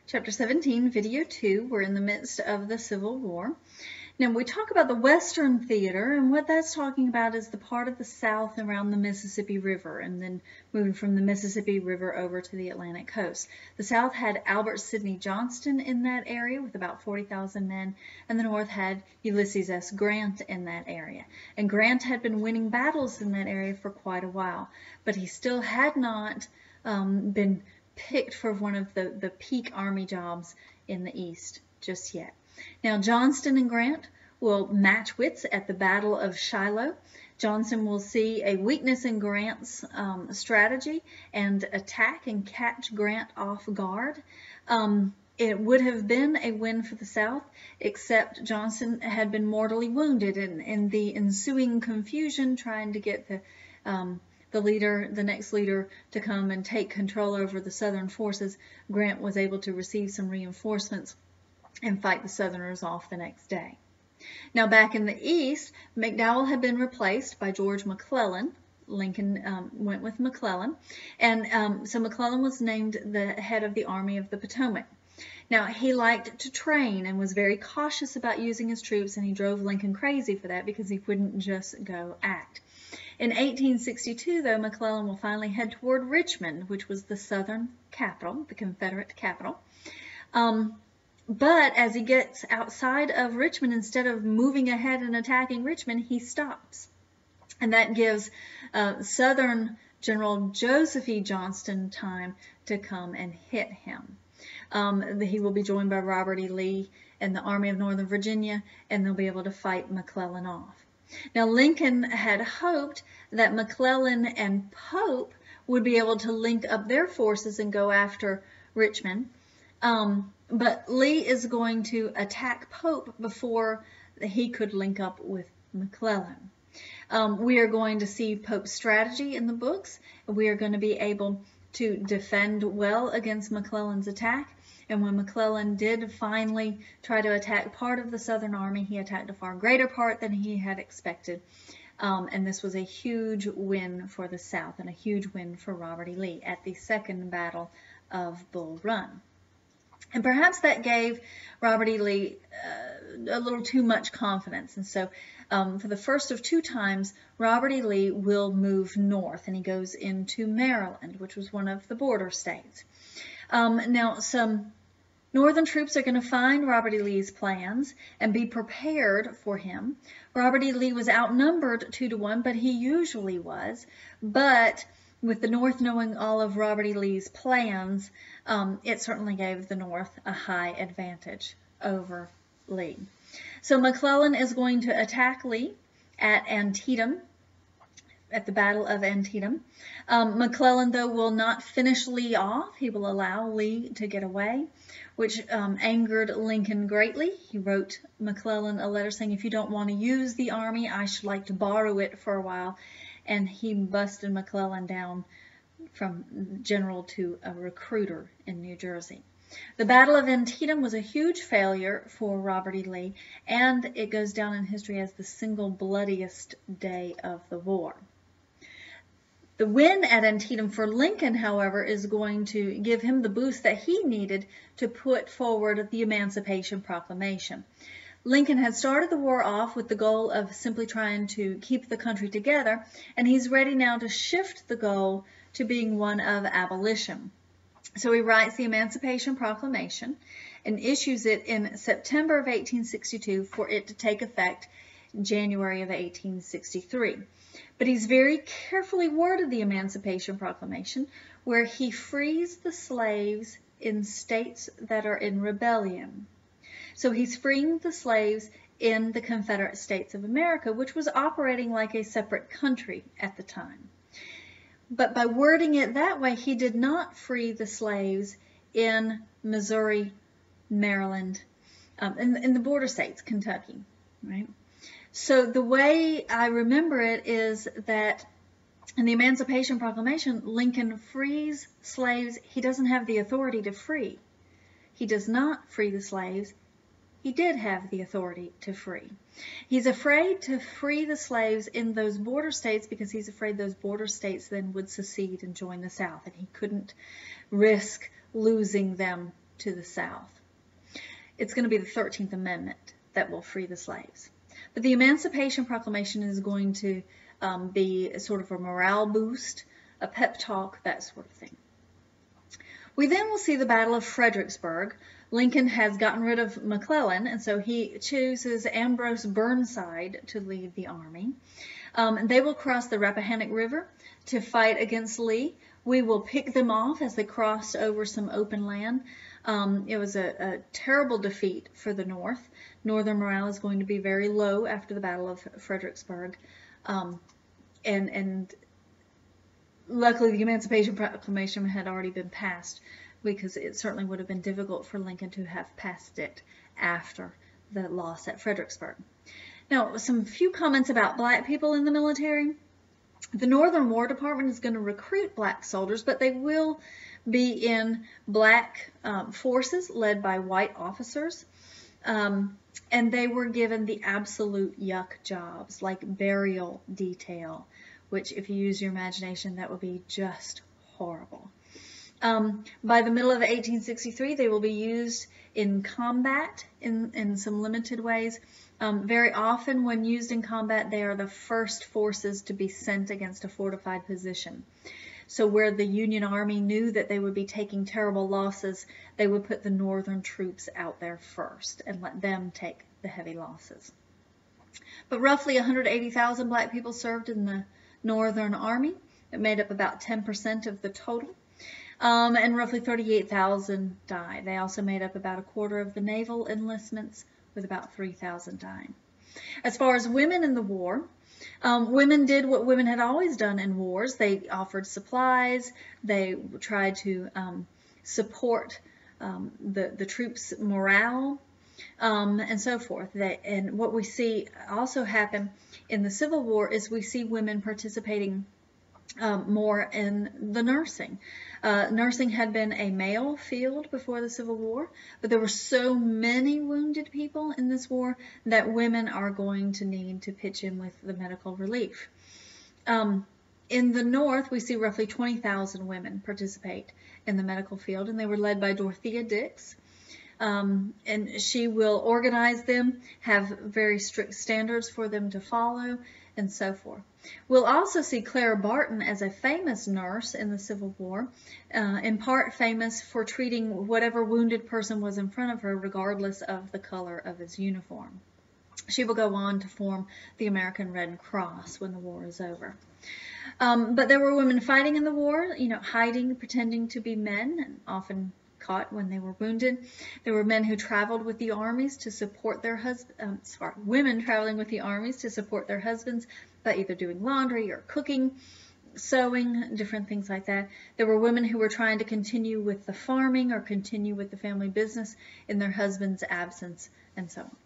Chapter 17, Video 2, we're in the midst of the Civil War. Now we talk about the Western Theater, and what that's talking about is the part of the South around the Mississippi River, and then moving from the Mississippi River over to the Atlantic coast. The South had Albert Sidney Johnston in that area with about 40,000 men, and the North had Ulysses S. Grant in that area. And Grant had been winning battles in that area for quite a while, but he still had not been picked for one of the peak army jobs in the East just yet. Now Johnston and Grant will match wits at the Battle of Shiloh. Johnston will see a weakness in Grant's strategy and attack and catch Grant off guard. It would have been a win for the South, except Johnston had been mortally wounded in the ensuing confusion trying to get the next leader to come and take control over the Southern forces. Grant was able to receive some reinforcements and fight the Southerners off the next day. Now back in the East, McDowell had been replaced by George McClellan. Lincoln went with McClellan, and so McClellan was named the head of the Army of the Potomac. Now he liked to train and was very cautious about using his troops, and he drove Lincoln crazy for that because he wouldn't just go act. In 1862, though, McClellan will finally head toward Richmond, which was the Southern capital, the Confederate capital. But as he gets outside of Richmond, instead of moving ahead and attacking Richmond, he stops. And that gives Southern General Joseph E. Johnston time to come and hit him. He will be joined by Robert E. Lee and the Army of Northern Virginia, and they'll be able to fight McClellan off. Now, Lincoln had hoped that McClellan and Pope would be able to link up their forces and go after Richmond. But Lee is going to attack Pope before he could link up with McClellan. We are going to see Pope's strategy in the books. We are going to be able to defend well against McClellan's attack. And when McClellan did finally try to attack part of the Southern Army, he attacked a far greater part than he had expected. And this was a huge win for the South and a huge win for Robert E. Lee at the Second Battle of Bull Run. And perhaps that gave Robert E. Lee a little too much confidence. And so for the first of two times, Robert E. Lee will move north, and he goes into Maryland, which was one of the border states. Now, some Northern troops are going to find Robert E. Lee's plans and be prepared for him. Robert E. Lee was outnumbered 2-1, but he usually was. But with the North knowing all of Robert E. Lee's plans, it certainly gave the North a high advantage over Lee. So McClellan is going to attack Lee at Antietam, at the Battle of Antietam. McClellan, though, will not finish Lee off. He will allow Lee to get away, which angered Lincoln greatly. He wrote McClellan a letter saying, if you don't want to use the army, I should like to borrow it for a while. And he busted McClellan down from general to a recruiter in New Jersey. The Battle of Antietam was a huge failure for Robert E. Lee, and it goes down in history as the single bloodiest day of the war. The win at Antietam for Lincoln, however, is going to give him the boost that he needed to put forward the Emancipation Proclamation. Lincoln had started the war off with the goal of simply trying to keep the country together, and he's ready now to shift the goal to being one of abolition. So he writes the Emancipation Proclamation and issues it in September of 1862 for it to take effect in January of 1863. But he's very carefully worded the Emancipation Proclamation, where he frees the slaves in states that are in rebellion. So he's freeing the slaves in the Confederate States of America, which was operating like a separate country at the time. But by wording it that way, he did not free the slaves in Missouri, Maryland, in the border states, Kentucky, right? So the way I remember it is that in the Emancipation Proclamation, Lincoln frees slaves he doesn't have the authority to free. He does not free the slaves he did have the authority to free. He's afraid to free the slaves in those border states because he's afraid those border states then would secede and join the South, and he couldn't risk losing them to the South. It's going to be the 13th Amendment that will free the slaves. But the Emancipation Proclamation is going to be sort of a morale boost, a pep talk, that sort of thing. We then will see the Battle of Fredericksburg. Lincoln has gotten rid of McClellan, and so he chooses Ambrose Burnside to lead the army. They will cross the Rappahannock River to fight against Lee. We will pick them off as they cross over some open land. It was a terrible defeat for the North. Northern morale is going to be very low after the Battle of Fredericksburg. And luckily the Emancipation Proclamation had already been passed, because it certainly would have been difficult for Lincoln to have passed it after the loss at Fredericksburg. Now, some few comments about black people in the military. The Northern War Department is going to recruit black soldiers, but they will be in black forces led by white officers. And they were given the absolute yuck jobs, like burial detail, which if you use your imagination, that would be just horrible. By the middle of 1863, they will be used in combat in some limited ways. Very often when used in combat, they are the first forces to be sent against a fortified position. So where the Union Army knew that they would be taking terrible losses, they would put the Northern troops out there first and let them take the heavy losses. But roughly 180,000 black people served in the Northern Army. It made up about 10% of the total. And roughly 38,000 died. They also made up about a quarter of the naval enlistments, with about 3,000 dying. As far as women in the war, women did what women had always done in wars. They offered supplies. They tried to support the troops' morale, and so forth. And what we see also happen in the Civil War is we see women participating more in the nursing. Nursing had been a male field before the Civil War, but there were so many wounded people in this war that women are going to need to pitch in with the medical relief. In the North, we see roughly 20,000 women participate in the medical field, and they were led by Dorothea Dix. And she will organize them, have very strict standards for them to follow, and so forth. We'll also see Clara Barton as a famous nurse in the Civil War, in part famous for treating whatever wounded person was in front of her, regardless of the color of his uniform. She will go on to form the American Red Cross when the war is over. But there were women fighting in the war, hiding, pretending to be men, and often caught when they were wounded. There were men who traveled with the armies to support their husbands, women traveling with the armies to support their husbands by either doing laundry or cooking, sewing, different things like that. There were women who were trying to continue with the farming or continue with the family business in their husband's absence, and so on.